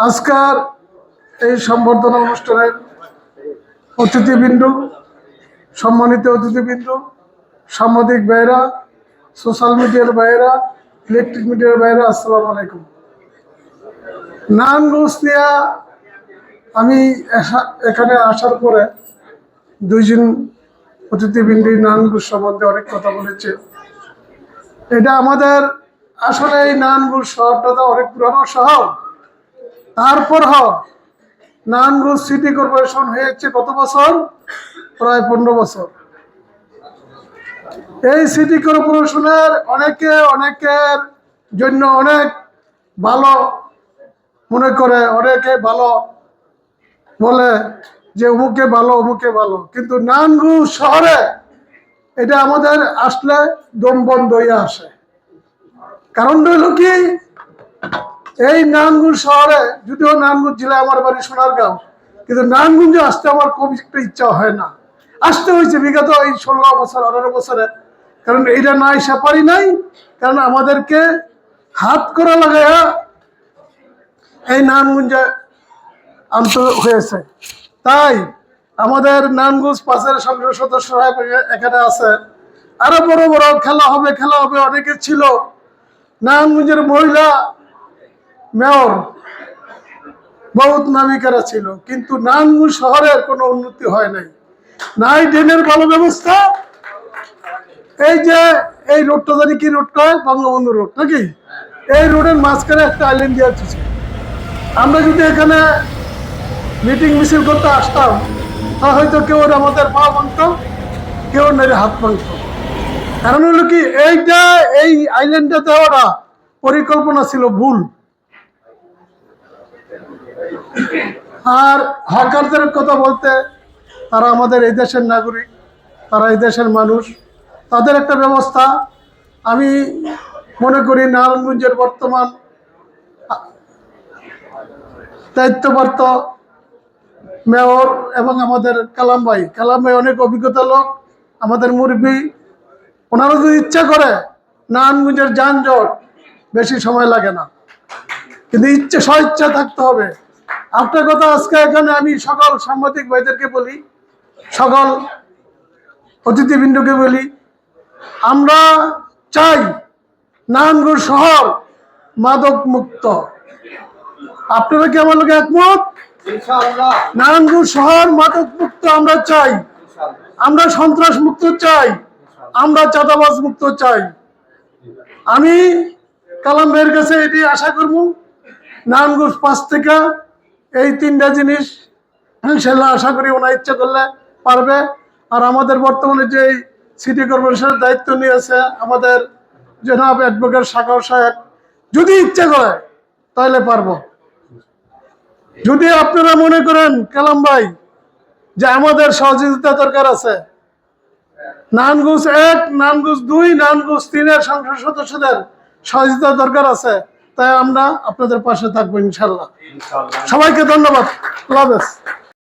আজকের এই সম্বর্ধনা অনুষ্ঠানের অতিথিবৃন্দ, সম্মানিত অতিথিবৃন্দ, সাংবাদিক ভাইরা, সোশ্যাল মিডিয়ার ভাইরা, ইলেকট্রিক মিডিয়ার ভাইরা, আসসালামু আলাইকুম। নারায়ণগঞ্জ নিয়ে আমি এখানে আসার পরে দুইজন অতিথিবৃন্দ নারায়ণগঞ্জ সম্বন্ধে অনেক কথা বলেছে। এটা আমাদের আসলে এই নারায়ণগঞ্জ শহরটা তো অনেক পুরানো শহর। তারপর নারায়ণগঞ্জ সিটি কর্পোরেশন হয়েছে কত বছর? প্রায় 15 বছর। এই সিটি কর্পোরেশনের অনেকের জন্য অনেক ভালো মনে করে, অনেকে ভালো বলে যে অমুকে ভালো, কিন্তু নারায়ণগঞ্জ শহরে এটা আমাদের আসলে দম বন্ধ হয়ে আসে। কারণটা হলো কি, এই নারায়ণগঞ্জ শহরে, যদিও নারায়ণগঞ্জ জেলায় আমার বাড়ি সোনারগাঁও, কিন্তু নারায়ণগঞ্জে আসতে আমার খুব একটা ইচ্ছা হয় না। আসতে হয়েছে বিগত এই 16 বছর 18 বছরে, কারণ এইটা না এসে পারি নাই, কারণ আমাদেরকে হাত করা লাগাইয়া এই নারায়ণগঞ্জে আনতে হয়েছে। তাই আমাদের নারায়ণগঞ্জ 5-এর সংসদ সদস্যরা এখানে আছে। আরো বড় বড় খেলা হবে অনেকে ছিল। নারায়ণগঞ্জের মহিলা মেয়র বহুত নামিকারা ছিল, কিন্তু নারায়ণগঞ্জ শহরের কোনো উন্নতি হয় নাই ড্রেনের ভালো ব্যবস্থা। এই যে এই রোডটা জানি কি রোড কয়, বঙ্গবন্ধু রোড নাকি? এই রোডের মাঝখানে একটা আইল্যান্ড দেওয়া হচ্ছে। আমরা যদি এখানে মিটিং মিছিল করতে আসতাম, তা হয়তো কেউ আমাদের পা ভাঙত, কেউ নেই হাত ভাঙত। কারণ হলো কি, এই আইল্যান্ডটা দেওয়াটা পরিকল্পনা ছিল ভুল। আর হকারদের কথা বলতে, তারা আমাদের এই দেশের নাগরিক, তারা এই দেশের মানুষ, তাদের একটা ব্যবস্থা। আমি মনে করি নারায়ণগঞ্জের বর্তমান দায়িত্বপ্রাপ্ত মেয়র এবং আমাদের কালাম ভাই অনেক অভিজ্ঞতা লোক, আমাদের মুরব্বী। ওনারা যদি ইচ্ছা করে, নারায়ণগঞ্জের যানজট বেশি সময় লাগে না, কিন্তু স্বইচ্ছা থাকতে হবে। একটা কথা আজকে এখানে আমি সকল সাংবাদিক ভাইদেরকে বলি, সকল অতিথিবৃন্দকে বলি, আমরা চাই নারায়ণগঞ্জ শহর মাদক মুক্ত। আপনারা কি আমার লোক একমত? নারায়ণগঞ্জ শহর মাদক মুক্ত আমরা চাই, আমরা সন্ত্রাস মুক্ত চাই, আমরা চাঁদাবাজ মুক্ত চাই। আমি কালাম ভাইয়ের কাছে এটি আশা করব, নারায়ণগঞ্জ 5 থেকে এই 3টা জিনিস ইনশাআল্লাহ আশা করি ওনার ইচ্ছা করলে পারবে। আর আমাদের বর্তমানে যে সিটি কর্পোরেশনের দায়িত্ব নিয়েছে আমাদের জনাব অ্যাডভোকেট সাগর সাহেব, যদি ইচ্ছা করে তাহলে পারবো। যদি আপনারা মনে করেন কালাম ভাই যে আমাদের সহযোগিতা দরকার আছে, নারায়ণগঞ্জ 1, নারায়ণগঞ্জ 2, নারায়ণগঞ্জ 3-এর সংসদ সদস্যদের সহযোগিতা দরকার আছে, তাই আমরা আপনাদের পাশে থাকবো ইনশাল্লাহ। সবাইকে ধন্যবাদ। আল্লাহ হাফেজ।